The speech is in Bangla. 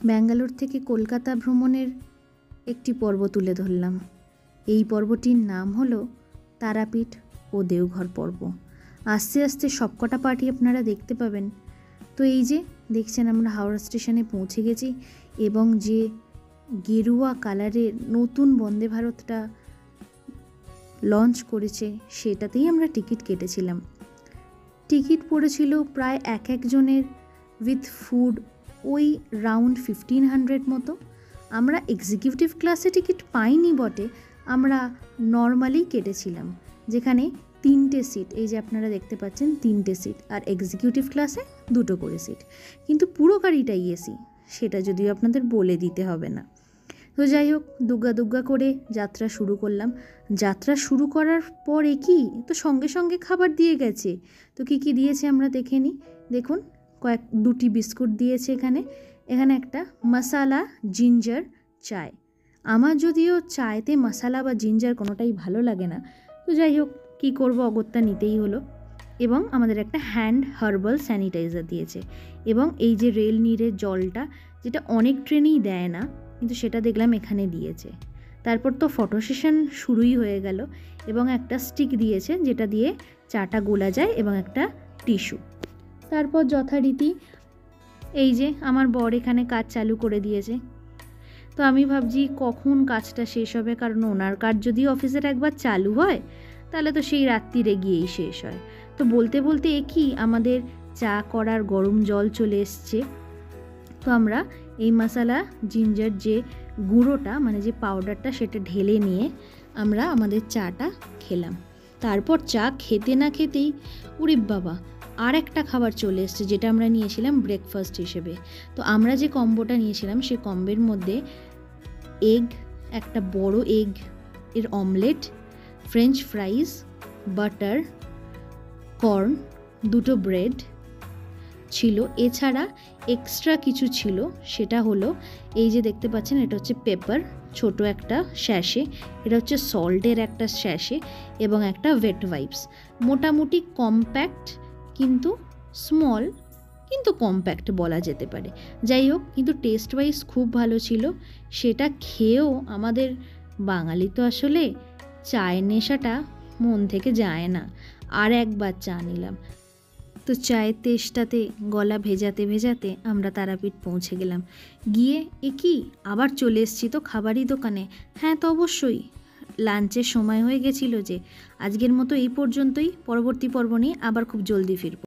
ব্যাঙ্গালোর থেকে কলকাতা ভ্রমণের একটি পর্ব তুলে ধরলাম। এই পর্বটির নাম হলো তারাপীঠ ও দেওঘর পর্ব। আস্তে আস্তে সবকটা পার্টি আপনারা দেখতে পাবেন। তো এই যে দেখছেন, আমরা হাওড়া স্টেশনে পৌঁছে গেছি এবং যে গেরুয়া কালারের নতুন বন্দে ভারতটা লঞ্চ করেছে সেটাতেই আমরা টিকিট কেটেছিলাম। টিকিট পড়েছিল প্রায় এক একজনের উইথ ফুড ওই রাউন্ড 1500 মতো। আমরা এক্সিকিউটিভ ক্লাসে টিকিট পাইনি বটে, আমরা নর্মালি কেটেছিলাম, যেখানে 3টে সিট, এই যে আপনারা দেখতে পাচ্ছেন 3টে সিট, আর এক্সিকিউটিভ ক্লাসে 2টো করে সিট, কিন্তু পুরো গাড়িটাই এসি, সেটা যদিও আপনাদের বলে দিতে হবে না। তো যাই হোক, দুগ্গা দুগ্গা করে যাত্রা শুরু করলাম। যাত্রা শুরু করার পরে কি তো সঙ্গে সঙ্গে খাবার দিয়ে গেছে। তো কি কি দিয়েছে আমরা দেখে নিই। দেখুন, 2টি বিস্কুট দিয়েছে এখানে একটা মশালা জিঞ্জার চায়। আমার যদিও চায়তে মশালা বা জিঞ্জার কোনোটাই ভালো লাগে না, তো যাই হোক কী করবো, অগত্যা নিতেই হলো। এবং আমাদের একটা হ্যান্ড হার্বাল স্যানিটাইজার দিয়েছে, এবং এই যে রেল নীরের জলটা, যেটা অনেক ট্রেনেই দেয় না, কিন্তু সেটা দেখলাম এখানে দিয়েছে। তারপর তো ফটো সেশন শুরুই হয়ে গেল, এবং একটা স্টিক দিয়েছে যেটা দিয়ে চাটা গোলা যায়, এবং একটা টিস্যু। তারপর যথারীতি এই যে আমার বর এখানে কাজ চালু করে দিয়েছে। তো আমি ভাবছি কখন কাজটা শেষ হবে, কারণ ওনার কাজ যদি অফিসের একবার চালু হয় তাহলে তো সেই রাত্রিরে গিয়েই শেষ হয়। তো বলতে বলতে একই আমাদের চা করার গরম জল চলে এসছে। তো আমরা এই মশালা জিঞ্জার যে গুঁড়োটা, মানে যে পাউডারটা, সেটা ঢেলে নিয়ে আমরা আমাদের চাটা খেলাম। তারপর চা খেতে না খেতেই উরে বাবা, আর একটা খাবার চলে এসছে, যেটা আমরা নিয়েছিলাম ব্রেকফাস্ট হিসেবে। তো আমরা যে কম্বোটা নিয়েছিলাম সেই কম্বোর মধ্যে এগ, একটা বড় এগ এর omelette, French fries, butter, corn, 2টো ব্রেড ছিল। এছাড়া এক্সট্রা কিছু ছিল, সেটা হলো এই যে দেখতে পাচ্ছেন, এটা হচ্ছে পেপার, ছোট একটা শ্যাশে, এটা হচ্ছে সল্টের একটা শ্যাশে, এবং একটা ওয়েট ওয়াইপস। মোটামুটি কম্প্যাক্ট, কিন্তু স্মল, কিন্তু কম্প্যাক্ট বলা যেতে পারে। যাই হোক, কিন্তু টেস্ট ওয়াইজ খুব ভালো ছিল। সেটা খেয়েও আমাদের বাঙালি তো আসলে চায়ের নেশাটা মন থেকে যায় না। আর একবার চা নিলাম। তো চায়ের তেষ্টাতে গলা ভেজাতে ভেজাতে আমরা তারাপীঠ পৌঁছে গেলাম। গিয়ে একই আবার চলে এসেছি তো খাবারই দোকানে। হ্যাঁ, তো অবশ্যই লাঞ্চের সময় হয়ে গেছিলো। যে আজকের মতো এই পর্যন্তই, পরবর্তী পর্ব নিয়ে আবার খুব জলদি ফিরব।